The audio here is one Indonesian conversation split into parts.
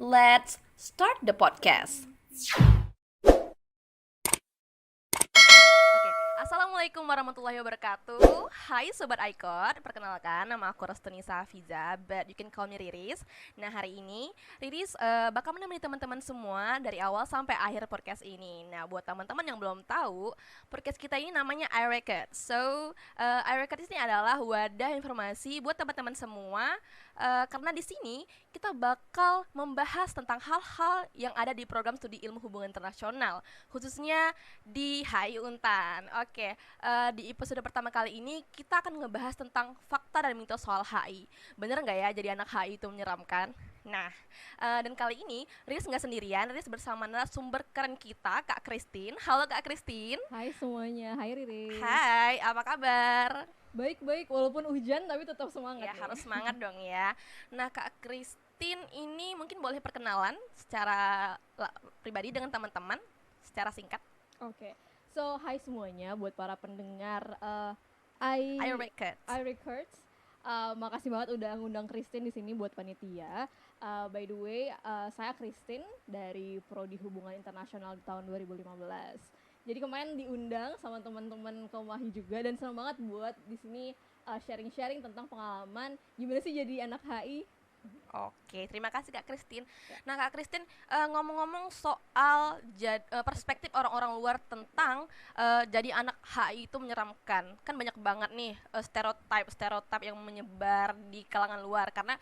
let's start the podcast. Oke, Assalamualaikum warahmatullahi wabarakatuh. Hai Sobat Icon, perkenalkan nama aku Restunisa Hafiza, but you can call me Riris. Nah hari ini Riris bakal menemani teman-teman semua dari awal sampai akhir podcast ini. Nah buat teman-teman yang belum tahu, podcast kita ini namanya iRecord. So, iRecord ini adalah wadah informasi buat teman-teman semua. Karena di sini kita bakal membahas tentang hal-hal yang ada di program studi ilmu hubungan internasional, khususnya di HI Untan. Oke, di episode pertama kali ini kita akan ngebahas tentang fakta dan mitos soal HI. Bener nggak ya jadi anak HI itu menyeramkan? Nah, dan kali ini Riris nggak sendirian, Riris bersama narasumber keren kita, Kak Christine. Halo Kak Christine. Hai semuanya, hai Riri. Hai, apa kabar? Baik-baik, walaupun hujan tapi tetap semangat Ya, nih. harus semangat dong ya. Nah, Kak Christine ini mungkin boleh perkenalan secara pribadi dengan teman-teman secara singkat. Oke, so hai semuanya buat para pendengar I record. iRecords. Makasih banget udah ngundang Christine di sini buat panitia. By the way, saya Christine dari Prodi Hubungan Internasional di tahun 2015. Jadi kemarin diundang sama teman-teman Komahi juga dan senang banget buat di sini sharing-sharing tentang pengalaman gimana sih jadi anak HI. Oke, terima kasih Kak Christine. Nah, Kak Christine, ngomong-ngomong soal perspektif orang-orang luar tentang jadi anak HI itu menyeramkan. Kan banyak banget nih stereotip yang menyebar di kalangan luar karena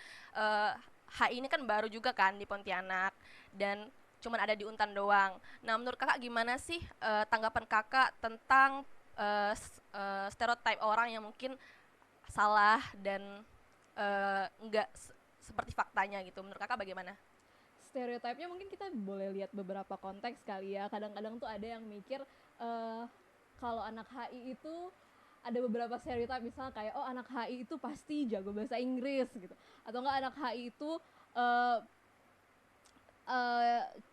HI ini kan baru juga kan di Pontianak dan cuman ada di Untan doang. Nah, menurut Kakak gimana sih tanggapan Kakak tentang stereotip orang yang mungkin salah dan enggak seperti faktanya gitu. Menurut Kakak bagaimana? Stereotipnya mungkin kita boleh lihat beberapa konteks kali ya. Kadang-kadang tuh ada yang mikir kalau anak HI itu ada beberapa stereotip, misalnya kayak oh anak HI itu pasti jago bahasa Inggris gitu, atau enggak anak HI itu uh,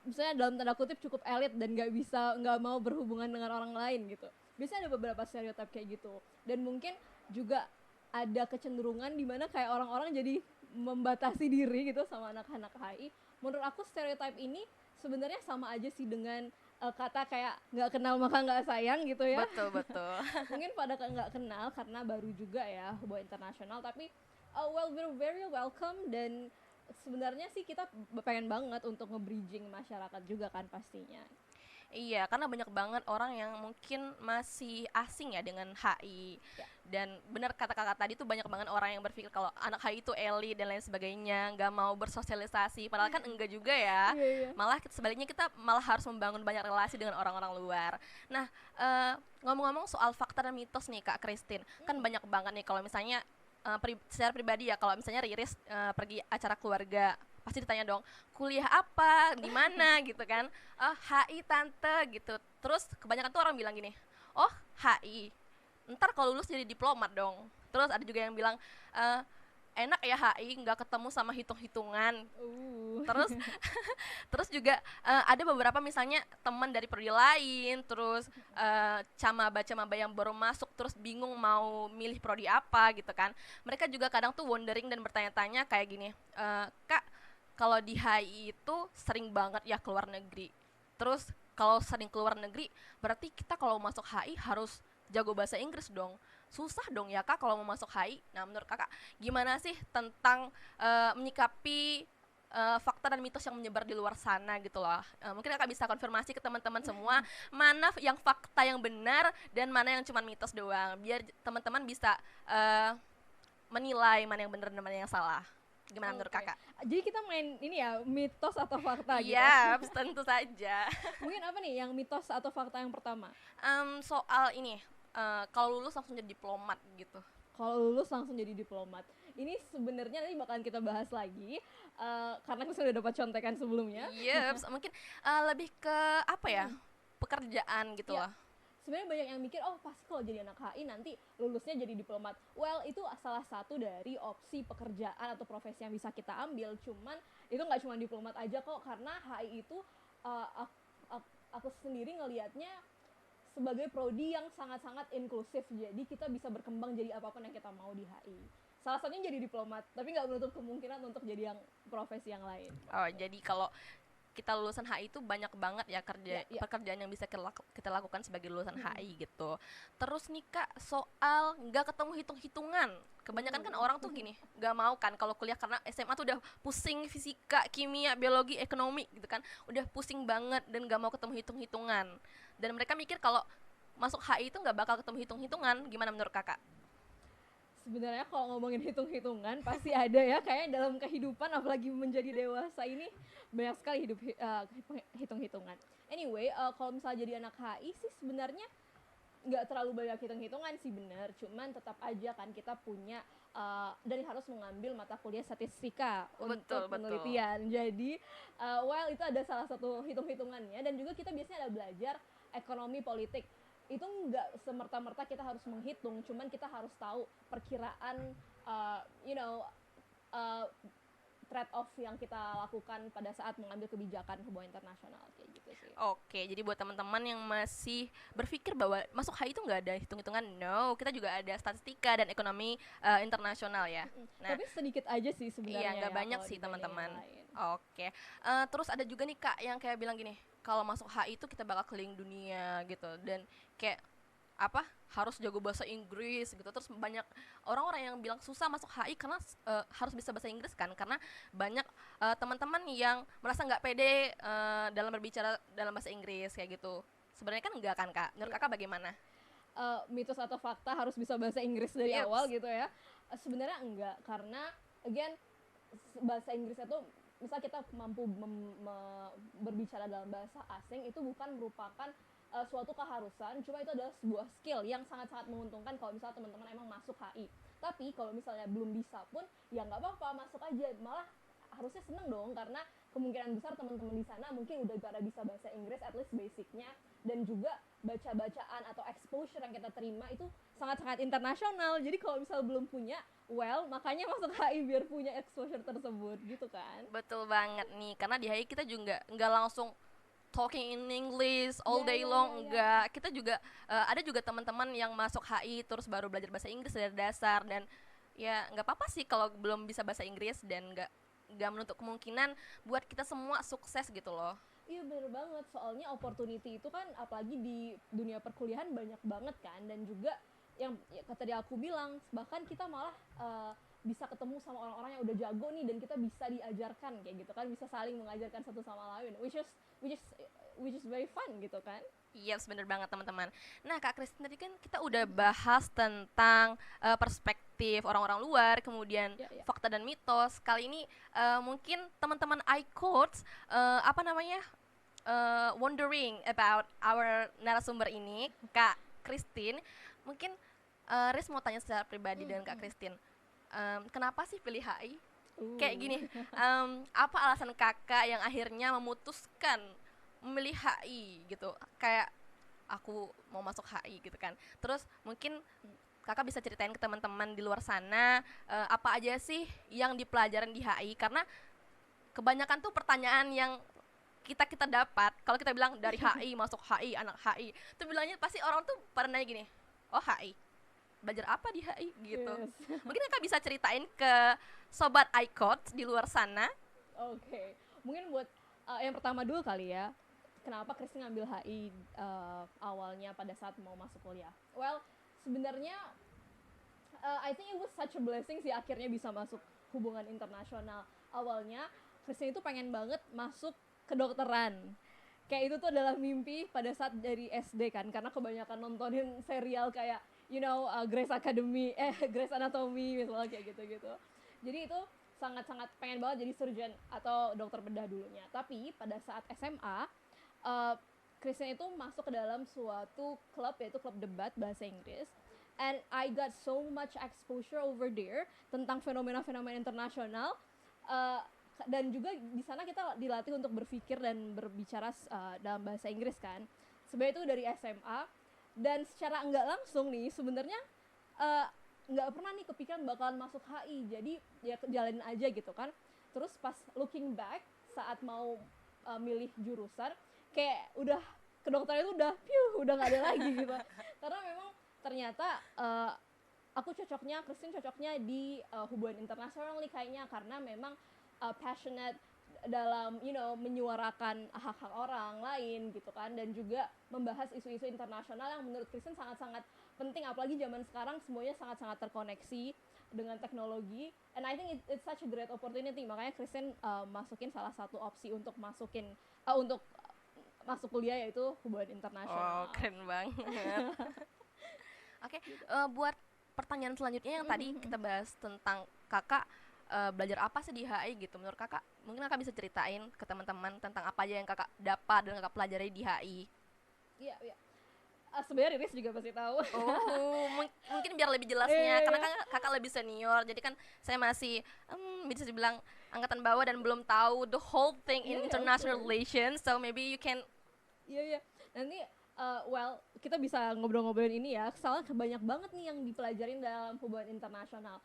misalnya dalam tanda kutip cukup elit dan nggak mau berhubungan dengan orang lain gitu. Biasanya ada beberapa stereotip kayak gitu, dan mungkin juga ada kecenderungan di mana kayak orang-orang jadi membatasi diri gitu sama anak-anak HI. Menurut aku stereotip ini sebenarnya sama aja sih dengan kata kayak nggak kenal maka nggak sayang gitu ya. Betul, betul. Mungkin pada nggak kenal karena baru juga ya hubungan internasional, tapi well, we're very welcome, dan sebenarnya sih kita pengen banget untuk nge-bridging masyarakat juga kan pastinya. Iya, karena banyak banget orang yang mungkin masih asing ya dengan HI. Ya. Dan benar kata kakak tadi tuh banyak banget orang yang berpikir kalau anak HI itu elit dan lain sebagainya, nggak mau bersosialisasi. Padahal kan enggak juga ya. Iya, iya. Malah sebaliknya kita malah harus membangun banyak relasi dengan orang-orang luar. Nah, ngomong-ngomong soal fakta dan mitos nih Kak Christine, kan banyak banget nih kalau misalnya secara pribadi ya, kalau misalnya Riris pergi acara keluarga pasti ditanya dong kuliah apa di mana gitu kan. Oh, HI tante gitu. Terus kebanyakan tuh orang bilang gini, oh HI ntar kalau lulus jadi diplomat dong. Terus ada juga yang bilang enak ya HI nggak ketemu sama hitung-hitungan. Terus terus juga ada beberapa misalnya teman dari prodi lain, terus camaba-camaba yang baru masuk terus bingung mau milih prodi apa gitu kan. Mereka juga kadang tuh wondering dan bertanya-tanya kayak gini, Kak, kalau di HI itu sering banget ya keluar negeri. Terus kalau sering keluar negeri berarti kita kalau masuk HI harus jago bahasa Inggris dong. Susah dong ya Kak kalau mau masuk HI. Nah, menurut Kakak gimana sih tentang menyikapi fakta dan mitos yang menyebar di luar sana gitu loh. Mungkin Kakak bisa konfirmasi ke teman-teman semua mana yang fakta yang benar dan mana yang cuma mitos doang, biar teman-teman bisa menilai mana yang benar dan mana yang salah. Gimana menurut Kakak? Jadi kita main ini ya, mitos atau fakta gitu. Iya, tentu saja. Mungkin apa nih yang mitos atau fakta yang pertama? Soal ini, kalau lulus langsung jadi diplomat gitu. Kalau lulus langsung jadi diplomat. Ini sebenarnya nanti bakalan kita bahas lagi karena kita sudah dapat contekan sebelumnya. Iya, mungkin lebih ke apa ya? Pekerjaan gitu Ya. loh. Sebenarnya banyak yang mikir, oh pasti kalau jadi anak HI nanti lulusnya jadi diplomat. Well, itu salah satu dari opsi pekerjaan atau profesi yang bisa kita ambil. Cuman itu nggak cuma diplomat aja kok, karena HI itu aku sendiri ngelihatnya sebagai prodi yang sangat-sangat inklusif. Jadi kita bisa berkembang jadi apapun yang kita mau di HI. salah satunya jadi diplomat, tapi nggak menutup kemungkinan untuk jadi yang profesi yang lain. Oh, jadi kalau kita lulusan HI itu banyak banget ya pekerjaan yang bisa kita lakukan sebagai lulusan HI gitu. Terus nih Kak, soal nggak ketemu hitung-hitungan. Kebanyakan kan orang tuh gini, nggak mau kan kalau kuliah karena SMA tuh udah pusing fisika, kimia, biologi, ekonomi gitu kan. Udah pusing banget dan nggak mau ketemu hitung-hitungan. Dan mereka mikir kalau masuk HI itu nggak bakal ketemu hitung-hitungan. Gimana menurut Kakak? Sebenarnya kalau ngomongin hitung-hitungan pasti ada ya, kayak dalam kehidupan apalagi menjadi dewasa ini banyak sekali hitung-hitungan. Anyway, kalau misalnya jadi anak HI sih sebenarnya nggak terlalu banyak hitung-hitungan sih, bener, cuman tetap aja kan kita punya dan harus mengambil mata kuliah statistika untuk penelitian. Jadi itu ada salah satu hitung-hitungannya, dan juga kita biasanya ada belajar ekonomi politik. Itu nggak semerta-merta kita harus menghitung, cuman kita harus tahu perkiraan uh, you know uh, trade off yang kita lakukan pada saat mengambil kebijakan hubungan internasional kayak gitu sih. Oke, jadi buat teman-teman yang masih berpikir bahwa masuk HI itu nggak ada hitung-hitungan, no, kita juga ada statistika dan ekonomi internasional ya. Nah, tapi sedikit aja sih sebenarnya. Iya, nggak ya, banyak sih teman-teman. Oke, terus ada juga nih Kak yang kayak bilang gini, kalau masuk HI itu kita bakal keliling dunia gitu, dan kayak apa harus jago bahasa Inggris gitu. Terus banyak orang-orang yang bilang susah masuk HI karena harus bisa bahasa Inggris kan, karena banyak teman-teman yang merasa nggak pede dalam berbicara dalam bahasa Inggris kayak gitu. Sebenarnya kan enggak kan Kak? Menurut Kakak bagaimana? Mitos atau fakta harus bisa bahasa Inggris dari awal gitu ya? Sebenarnya enggak, karena again bahasa Inggris itu misal kita mampu berbicara dalam bahasa asing itu bukan merupakan suatu keharusan, cuma itu adalah sebuah skill yang sangat-sangat menguntungkan kalau misalnya teman-teman emang masuk HI. Tapi kalau misalnya belum bisa pun ya nggak apa-apa, masuk aja, malah harusnya seneng dong, karena kemungkinan besar teman-teman di sana mungkin udah pada bisa bahasa Inggris at least basicnya, dan juga baca-bacaan atau exposure yang kita terima itu sangat-sangat internasional. Jadi kalau misalnya belum punya, makanya masuk HI biar punya exposure tersebut gitu kan. Betul banget nih, karena di HI kita juga nggak langsung talking in English all day long, enggak. Kita juga ada juga teman-teman yang masuk HI terus baru belajar bahasa Inggris dari dasar, dan ya nggak apa-apa sih kalau belum bisa bahasa Inggris, dan nggak menutup kemungkinan buat kita semua sukses gitu loh. Iya bener banget, soalnya opportunity itu kan apalagi di dunia perkuliahan banyak banget kan, dan juga yang tadi aku bilang, bahkan kita malah bisa ketemu sama orang-orang yang udah jago nih, dan kita bisa diajarkan kayak gitu kan, bisa saling mengajarkan satu sama lain, which is very fun gitu kan. Iya, yes, bener banget teman-teman. Nah Kak Kristin, tadi kan kita udah bahas tentang perspektif orang-orang luar, kemudian fakta dan mitos. Kali ini mungkin teman-teman iQuotes wondering about our narasumber ini, Kak Kristin. Mungkin Riz mau tanya secara pribadi dengan Kak Kristin, kenapa sih pilih HI? Kayak gini, apa alasan kakak yang akhirnya memutuskan memilih HI gitu? Kayak aku mau masuk HI gitu kan. Terus mungkin kakak bisa ceritain ke teman-teman di luar sana apa aja sih yang dipelajarin di HI, karena kebanyakan tuh pertanyaan yang kita dapat kalau kita bilang dari HI, masuk HI, anak HI, tuh bilangnya pasti orang tuh pada nanya gini, oh HI, belajar apa di HI gitu. Yes. Mungkin kakak bisa ceritain ke sobat iQuotes di luar sana. Oke. Mungkin buat yang pertama dulu kali ya, kenapa Kristin ngambil HI awalnya pada saat mau masuk kuliah? Well, sebenarnya I think it was such a blessing sih akhirnya bisa masuk hubungan internasional. Awalnya Kristin itu pengen banget masuk kedokteran. Kayak itu tuh adalah mimpi pada saat dari SD kan, karena kebanyakan nontonin serial kayak Grey's Anatomy misalnya kayak gitu-gitu. Jadi itu sangat-sangat pengen banget jadi surgeon atau dokter bedah dulunya. Tapi pada saat SMA, Kristin itu masuk ke dalam suatu klub, yaitu klub debat bahasa Inggris. And I got so much exposure over there tentang fenomena-fenomena internasional. Dan juga di sana kita dilatih untuk berpikir dan berbicara dalam bahasa Inggris kan. Sebenarnya itu dari SMA, dan secara nggak langsung nih sebenarnya nggak pernah nih kepikiran bakalan masuk HI, jadi ya jalanin aja gitu kan. Terus pas looking back saat mau milih jurusan, kayak udah kedokteran itu udah nggak ada lagi gitu, karena memang ternyata Kristen cocoknya di hubungan internasional nih kayaknya, karena memang passionate dalam menyuarakan hak-hak orang lain gitu kan, dan juga membahas isu-isu internasional yang menurut Kristen sangat-sangat penting, apalagi zaman sekarang semuanya sangat-sangat terkoneksi dengan teknologi, and I think it's such a great opportunity. Makanya Kristen masukin salah satu opsi untuk untuk masuk kuliah, yaitu hubungan internasional. Oh, keren banget. Oke, buat pertanyaan selanjutnya yang tadi kita bahas tentang kakak belajar apa sih di HI gitu. Menurut kakak, mungkin kakak bisa ceritain ke teman-teman tentang apa aja yang kakak dapat dan kakak pelajari di HI. Iya, iya. Sebenarnya Riris juga pasti tahu. Oh, mungkin biar lebih jelasnya, karena kakak lebih senior, jadi kan saya masih bisa dibilang angkatan bawah dan belum tahu the whole thing in international relations, so maybe you can. Iya. Nanti kita bisa ngobrol-ngobrolin ini ya, soalnya banyak banget nih yang dipelajarin dalam hubungan internasional.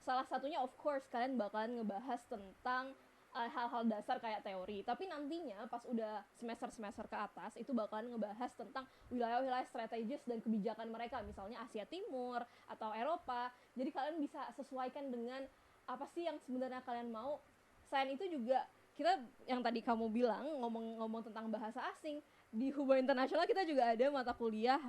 Salah satunya of course kalian bakalan ngebahas tentang hal-hal dasar kayak teori, tapi nantinya pas udah semester-semester ke atas itu bakalan ngebahas tentang wilayah-wilayah strategis dan kebijakan mereka, misalnya Asia Timur atau Eropa. Jadi kalian bisa sesuaikan dengan apa sih yang sebenarnya kalian mau. Selain itu juga kita yang tadi kamu bilang ngomong tentang bahasa asing, di hubungan internasional kita juga ada mata kuliah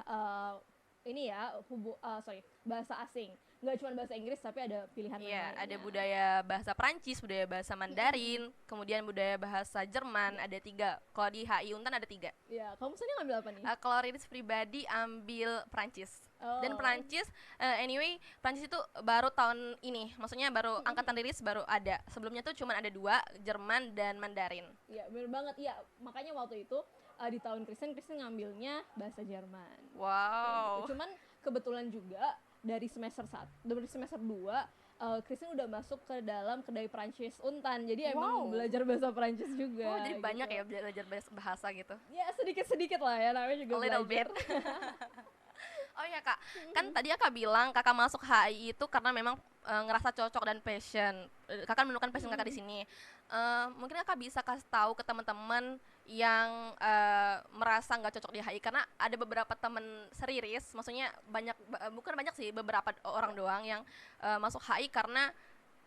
bahasa asing. Nggak cuma bahasa Inggris, tapi ada pilihan lainnya. Ada budaya bahasa Prancis, budaya bahasa Mandarin, kemudian budaya bahasa Jerman, ada 3. Kalau di HI Untan ada 3. Iya, kamu misalnya ngambil apa nih? Kalau Riris pribadi ambil Prancis. Dan Prancis, anyway, Prancis itu baru tahun ini, maksudnya baru angkatan Riris baru ada. Sebelumnya tuh cuma ada 2, Jerman dan Mandarin. Iya, benar banget. Iya, makanya waktu itu di tahun Kristen ngambilnya bahasa Jerman. Wow. Gitu. Cuman kebetulan juga dari semester 2 Kristen udah masuk ke dalam kedai Prancis Untan, jadi emang belajar bahasa Prancis juga. Oh, jadi gitu. banyak ya belajar bahasa gitu. Ya sedikit lah ya, namanya juga a little belajar. bit. Oh iya kak, kan tadi kakak bilang kakak masuk HI itu karena memang ngerasa cocok dan passion. Kakak menemukan passion kakak di sini. Mungkin kakak bisa kasih tahu ke teman-teman yang merasa nggak cocok di HI, karena ada beberapa teman seriris, maksudnya bukan banyak sih, beberapa orang doang yang masuk HI karena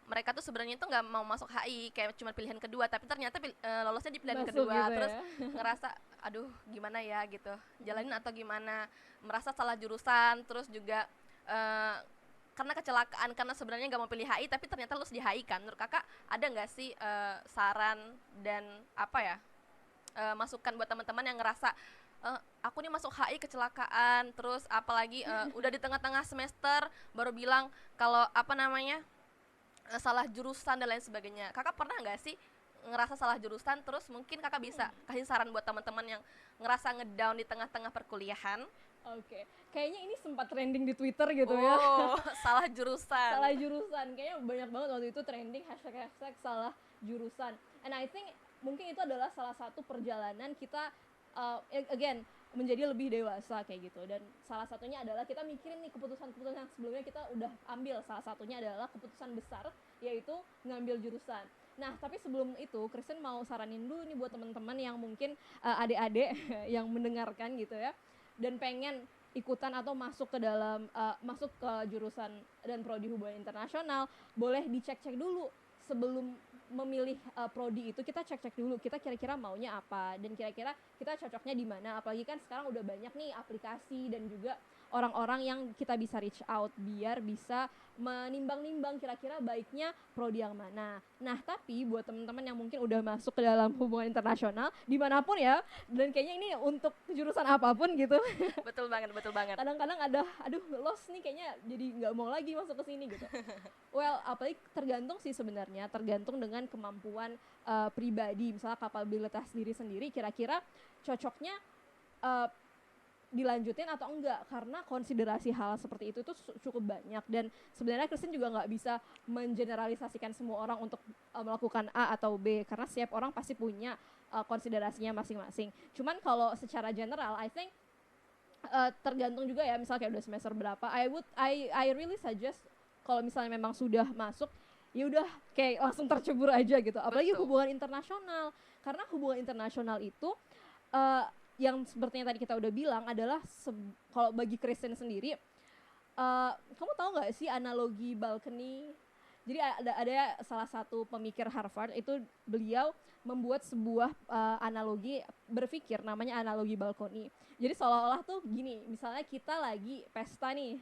mereka tuh sebenarnya tuh nggak mau masuk HI, kayak cuma pilihan kedua, tapi ternyata lolosnya di pilihan Masuk kedua gitu terus ya. ngerasa aduh gimana ya gitu, jalanin atau gimana, merasa salah jurusan, terus juga karena kecelakaan, karena sebenarnya nggak mau pilih HI tapi ternyata lulus di HI kan. Menurut kakak ada nggak sih saran dan masukan buat teman-teman yang ngerasa aku nih masuk HI kecelakaan, terus apalagi udah di tengah-tengah semester baru bilang kalau salah jurusan dan lain sebagainya. Kakak pernah nggak sih ngerasa salah jurusan, terus mungkin kakak bisa kasih saran buat teman-teman yang ngerasa ngedown di tengah-tengah perkuliahan? Oke. Kayaknya ini sempat trending di Twitter gitu ya. Salah jurusan. Salah jurusan. Kayaknya banyak banget waktu itu trending hashtag salah jurusan. And I think mungkin itu adalah salah satu perjalanan kita again menjadi lebih dewasa kayak gitu. Dan salah satunya adalah kita mikirin nih keputusan-keputusan yang sebelumnya kita udah ambil. Salah satunya adalah keputusan besar, yaitu ngambil jurusan. Nah, tapi sebelum itu Kristen mau saranin dulu nih buat teman-teman yang mungkin adik-adik yang mendengarkan gitu ya, dan pengen ikutan atau masuk ke jurusan dan prodi hubungan internasional, boleh dicek-cek dulu sebelum memilih prodi itu. Kita cek-cek dulu kita kira-kira maunya apa dan kira-kira kita cocoknya di mana. Apalagi kan sekarang udah banyak nih aplikasi dan juga orang-orang yang kita bisa reach out biar bisa menimbang-nimbang kira-kira baiknya prodi yang mana. Nah, tapi buat teman-teman yang mungkin udah masuk ke dalam hubungan internasional dimanapun ya, dan kayaknya ini untuk jurusan apapun gitu. Betul banget. Kadang-kadang ada lost nih, kayaknya jadi nggak mau lagi masuk ke sini gitu. Well, apalagi tergantung sih sebenarnya, tergantung dengan kemampuan pribadi, misalnya kapabilitas diri sendiri, kira-kira cocoknya dilanjutin atau enggak, karena konsiderasi hal seperti itu tuh cukup banyak. Dan sebenarnya Kristen juga nggak bisa mengeneralisasikan semua orang untuk melakukan A atau B, karena setiap orang pasti punya konsiderasinya masing-masing. Cuman kalau secara general, I think tergantung juga ya, misalnya kayak udah semester berapa, I really suggest kalau misalnya memang sudah masuk, ya udah kayak langsung tercebur aja gitu. Apalagi hubungan internasional, karena hubungan internasional itu yang sepertinya tadi kita udah bilang adalah kalau bagi Kristen sendiri Kamu tahu nggak sih analogi balcony? Jadi ada salah satu pemikir Harvard itu, beliau membuat sebuah analogi berpikir namanya analogi balkoni. Jadi seolah-olah tuh gini, misalnya kita lagi pesta nih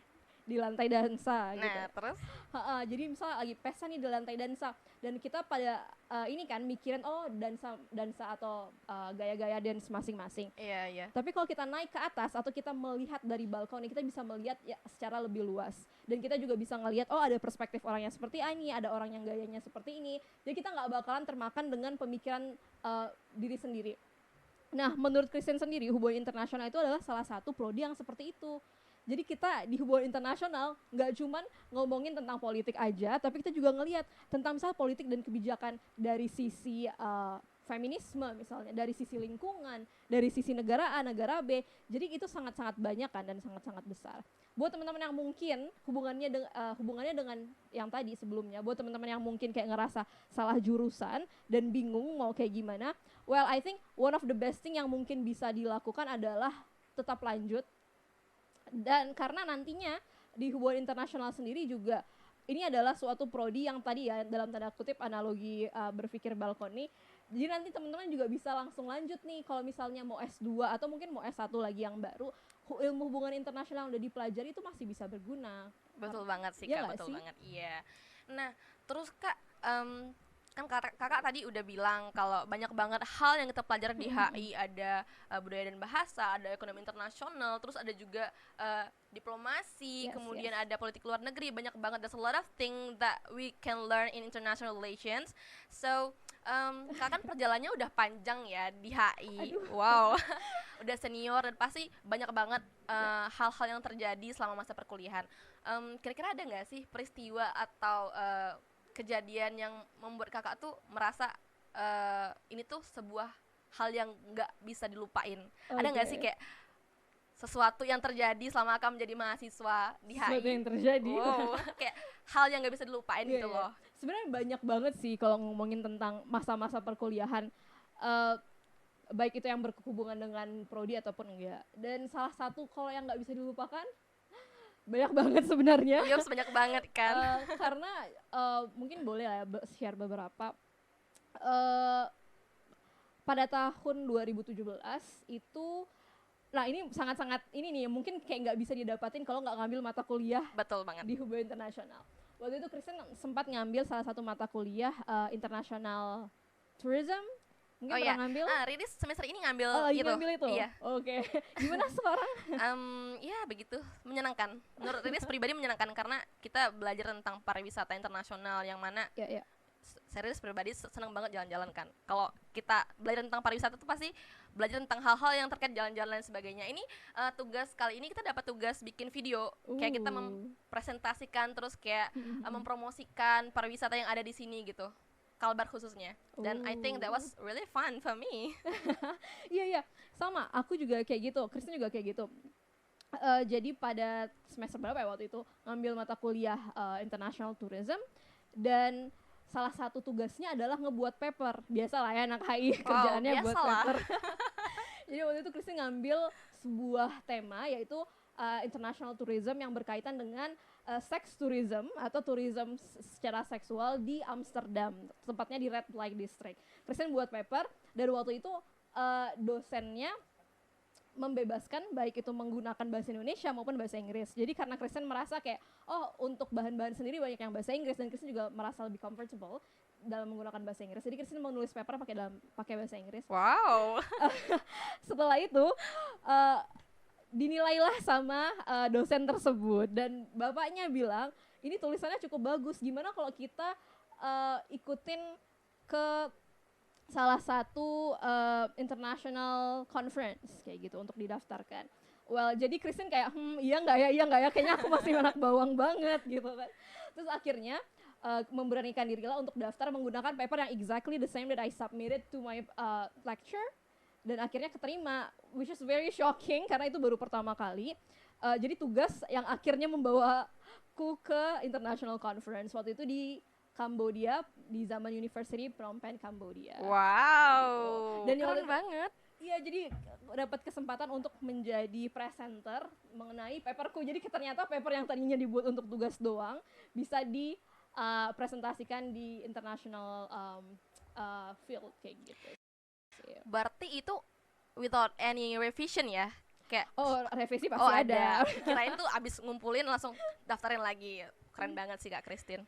di lantai dansa gitu. Nah, terus Jadi misalnya lagi pesta nih di lantai dansa dan kita pada ini kan mikirin dansa atau gaya-gaya dance masing-masing. iya. Tapi kalau kita naik ke atas atau kita melihat dari balkon, kita bisa melihat ya secara lebih luas. Dan kita juga bisa ngelihat, ada perspektif orang yang seperti ini, ada orang yang gayanya seperti ini. Jadi kita nggak bakalan termakan dengan pemikiran diri sendiri. Nah, menurut Kristen sendiri, hubungan internasional itu adalah salah satu prodi yang seperti itu. Jadi kita di hubungan internasional nggak cuman ngomongin tentang politik aja, tapi kita juga ngelihat tentang misalnya politik dan kebijakan dari sisi feminisme misalnya, dari sisi lingkungan, dari sisi negara A, negara B. Jadi itu sangat-sangat banyak kan dan sangat-sangat besar. Buat teman-teman yang mungkin hubungannya dengan yang tadi sebelumnya, buat teman-teman yang mungkin kayak ngerasa salah jurusan dan bingung mau kayak gimana, well I think one of the best thing yang mungkin bisa dilakukan adalah tetap lanjut. Dan karena nantinya di hubungan internasional sendiri juga ini adalah suatu prodi yang tadi ya dalam tanda kutip analogi berpikir balkoni. Jadi nanti teman-teman juga bisa langsung lanjut nih kalau misalnya mau S2 atau mungkin mau S1 lagi yang baru, ilmu hubungan internasional yang udah dipelajari itu masih bisa berguna. Betul banget sih Ya Kak, betul banget. Iya. Nah, terus Kak, kan kakak tadi udah bilang kalau banyak banget hal yang kita pelajari di HI, ada budaya dan bahasa, ada ekonomi internasional, terus ada juga diplomasi, kemudian ada politik luar negeri, banyak banget. There's a lot of things that we can learn in international relations. So kakak kan perjalanannya udah panjang ya di HI. Wow. Udah senior dan pasti banyak banget hal-hal yang terjadi selama masa perkuliahan. Kira-kira ada nggak sih peristiwa atau kejadian yang membuat kakak tuh merasa ini tuh sebuah hal yang nggak bisa dilupain? Ada nggak sih kayak sesuatu yang terjadi selama kakak menjadi mahasiswa di HI? Sesuatu yang terjadi. Wow, kayak hal yang nggak bisa dilupain gitu loh. Sebenarnya banyak banget sih kalau ngomongin tentang masa-masa perkuliahan, baik itu yang berhubungan dengan prodi ataupun enggak. Dan salah satu kalau yang nggak bisa dilupakan, banyak banget sebenarnya. Iya, banyak banget kan. Karena mungkin boleh lah share beberapa. Pada tahun 2017 itu, nah ini sangat-sangat ini nih mungkin kayak nggak bisa didapatin kalau nggak ngambil mata kuliah. Betul banget. Di hubungan internasional. Waktu itu Kristen sempat ngambil salah satu mata kuliah international tourism. Mungkin pernah ngambil? Riris semester ini ngambil ngambil itu? Iya. Oke. Gimana sekarang? Ya begitu, menyenangkan. Menurut Riris pribadi menyenangkan karena kita belajar tentang pariwisata internasional yang mana Riris pribadi senang banget jalan-jalan kan. Kalau kita belajar tentang pariwisata tuh pasti belajar tentang hal-hal yang terkait jalan-jalan dan sebagainya. Ini tugas kali ini kita dapat tugas bikin video. Kayak kita mempresentasikan terus kayak mempromosikan pariwisata yang ada di sini gitu. Kalbar khususnya, dan I think that was really fun for me. Iya, sama. Aku juga kayak gitu. Kristen juga kayak gitu. Jadi pada semester berapa ya waktu itu ngambil mata kuliah international tourism, dan salah satu tugasnya adalah ngebuat paper. Biasalah ya anak HI kerjaannya buat paper. Jadi waktu itu Kristen ngambil sebuah tema yaitu international tourism yang berkaitan dengan sex tourism atau tourism secara seksual di Amsterdam, tempatnya di Red Light District. Kristen buat paper dan waktu itu dosennya membebaskan baik itu menggunakan bahasa Indonesia maupun bahasa Inggris. Jadi karena Kristen merasa kayak untuk bahan-bahan sendiri banyak yang bahasa Inggris dan Kristen juga merasa lebih comfortable dalam menggunakan bahasa Inggris. Jadi Kristen mau nulis paper pakai bahasa Inggris. Wow. Setelah itu dinilailah sama dosen tersebut dan bapaknya bilang ini tulisannya cukup bagus, gimana kalau kita ikutin ke salah satu international conference kayak gitu untuk didaftarkan. Well, jadi Kristen kayak iya nggak ya kayaknya aku masih anak bawang banget gitu kan. Terus akhirnya memberanikan diri lah untuk daftar menggunakan paper yang exactly the same that I submitted to my lecture. Dan akhirnya keterima, which is very shocking karena itu baru pertama kali. Jadi tugas yang akhirnya membawaku ke international conference waktu itu di Cambodia, di Zaman University Phnom Penh, Cambodia. Wow, dan keren banget. Iya, jadi dapat kesempatan untuk menjadi presenter mengenai paperku. Jadi ternyata paper yang tadinya dibuat untuk tugas doang bisa presentasikan di international field kayak gitu. Berarti itu without any revision ya? Kayak Oh, revisi pasti ada. Kirain tuh abis ngumpulin langsung daftarin lagi. Keren banget sih Kak Christine.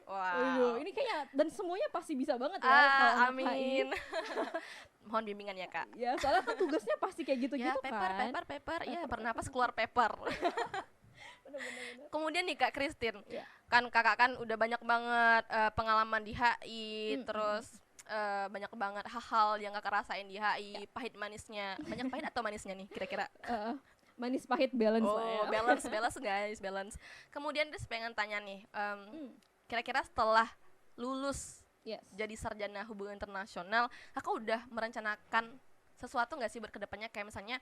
Wow. Ini kayaknya dan semuanya pasti bisa banget ya kalau anak HI. Amin. Mohon bimbingan ya Kak. Ya, soalnya kan tugasnya pasti kayak gitu-gitu Ya, paper, kan. paper. Iya, bernapas keluar paper. Bener. Kemudian nih Kak Christine, Ya. kan kakak kan udah banyak banget pengalaman di HI, terus banyak banget hal-hal yang kakak rasain di HI, pahit manisnya. Banyak pahit atau manisnya nih kira-kira? Manis pahit balance lah ya. Oh, balance guys, balance. Kemudian dia pengen tanya nih, kira-kira setelah lulus Yes. jadi sarjana hubungan internasional, kakak udah merencanakan sesuatu nggak sih berkedepannya, kayak misalnya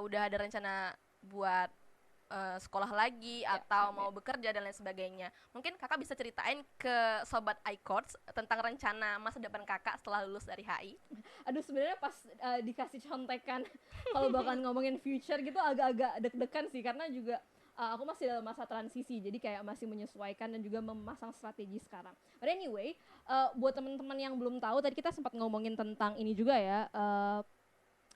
udah ada rencana buat sekolah lagi atau mau bekerja dan lain sebagainya. Mungkin kakak bisa ceritain ke sobat iCourts tentang rencana masa depan kakak setelah lulus dari HI. Aduh, sebenarnya pas dikasih contekan kalau bakal ngomongin future gitu agak-agak deg-degan sih, karena juga aku masih dalam masa transisi, jadi kayak masih menyesuaikan dan juga memasang strategi sekarang. But anyway, buat teman-teman yang belum tahu, tadi kita sempat ngomongin tentang ini juga ya,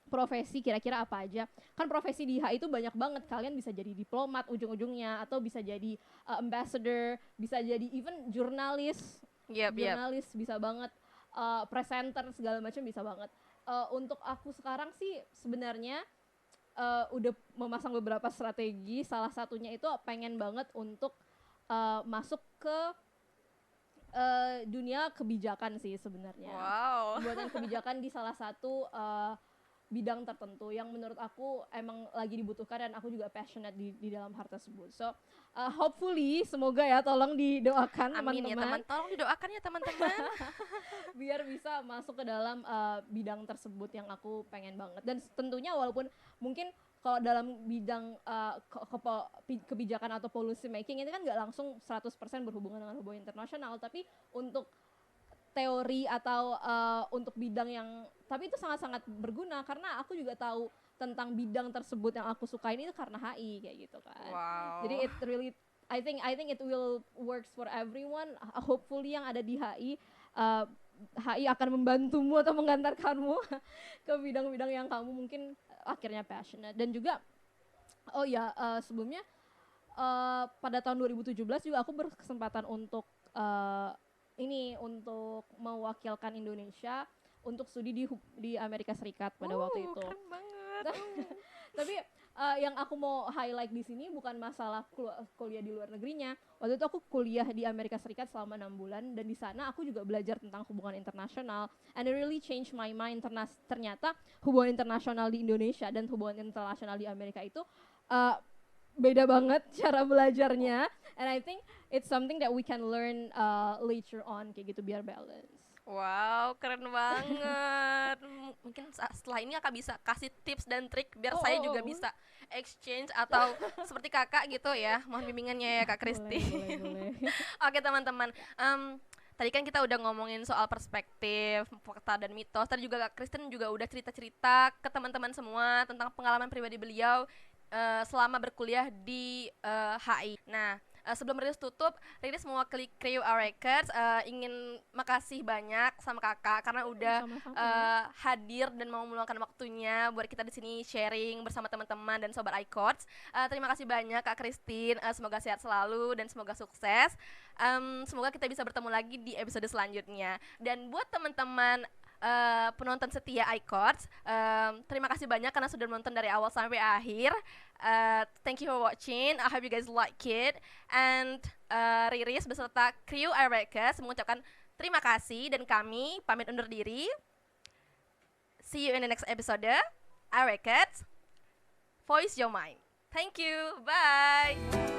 profesi kira-kira apa aja. Kan profesi di HI itu banyak banget, kalian bisa jadi diplomat ujung-ujungnya, atau bisa jadi ambassador, bisa jadi even jurnalis, jurnalis bisa banget, presenter segala macam bisa banget. Untuk aku sekarang sih sebenarnya udah memasang beberapa strategi, salah satunya itu pengen banget untuk masuk ke dunia kebijakan sih sebenarnya. Wow. Pembuatan kebijakan di salah satu bidang tertentu yang menurut aku emang lagi dibutuhkan dan aku juga passionate di dalam hal tersebut. So hopefully, semoga ya, tolong didoakan Amin teman-teman. ya tolong didoakan ya teman-teman. Biar bisa masuk ke dalam bidang tersebut yang aku pengen banget. Dan tentunya walaupun mungkin kalau dalam bidang kebijakan atau policy making ini kan nggak langsung 100% berhubungan dengan hubungan internasional, tapi untuk teori atau untuk bidang yang, tapi itu sangat-sangat berguna karena aku juga tahu tentang bidang tersebut yang aku sukain itu karena HI kayak gitu kan. Wow. Jadi it really, I think it will works for everyone. Hopefully yang ada di HI, HI akan membantumu atau mengantarkanmu ke bidang-bidang yang kamu mungkin akhirnya passionate. Dan juga sebelumnya pada tahun 2017 juga aku berkesempatan untuk untuk mewakilkan Indonesia untuk studi di Amerika Serikat pada waktu itu. Keren banget. Tapi yang aku mau highlight di sini bukan masalah kuliah di luar negerinya. Waktu itu aku kuliah di Amerika Serikat selama 6 bulan dan di sana aku juga belajar tentang hubungan internasional, and it really changed my mind. Ternyata hubungan internasional di Indonesia dan hubungan internasional di Amerika itu beda banget cara belajarnya, and I think it's something that we can learn later on kayak gitu biar balance. Wow, keren banget. Mungkin setelah ini kakak bisa kasih tips dan trik biar saya juga bisa exchange atau seperti kakak gitu ya. Mohon bimbingannya ya Kak Kristi. Boleh. Oke teman-teman, tadi kan kita udah ngomongin soal perspektif, fakta dan mitos. Tadi juga Kak Kristen juga udah cerita-cerita ke teman-teman semua tentang pengalaman pribadi beliau selama berkuliah di HI. Nah, sebelum rilis tutup, rilis mewakili Crew Our Records ingin makasih banyak sama kakak karena udah hadir dan mau meluangkan waktunya buat kita di sini sharing bersama teman-teman dan sobat iCourts. Terima kasih banyak Kak Christine, semoga sehat selalu dan semoga sukses. Semoga kita bisa bertemu lagi di episode selanjutnya. Dan buat teman-teman penonton setia iCourts, terima kasih banyak karena sudah menonton dari awal sampai akhir. Thank you for watching. I hope you guys like it. And Riris beserta Crew Our Records mengucapkan terima kasih dan kami pamit undur diri. See you in the next episode. Our Records, Voice Your Mind. Thank you. Bye.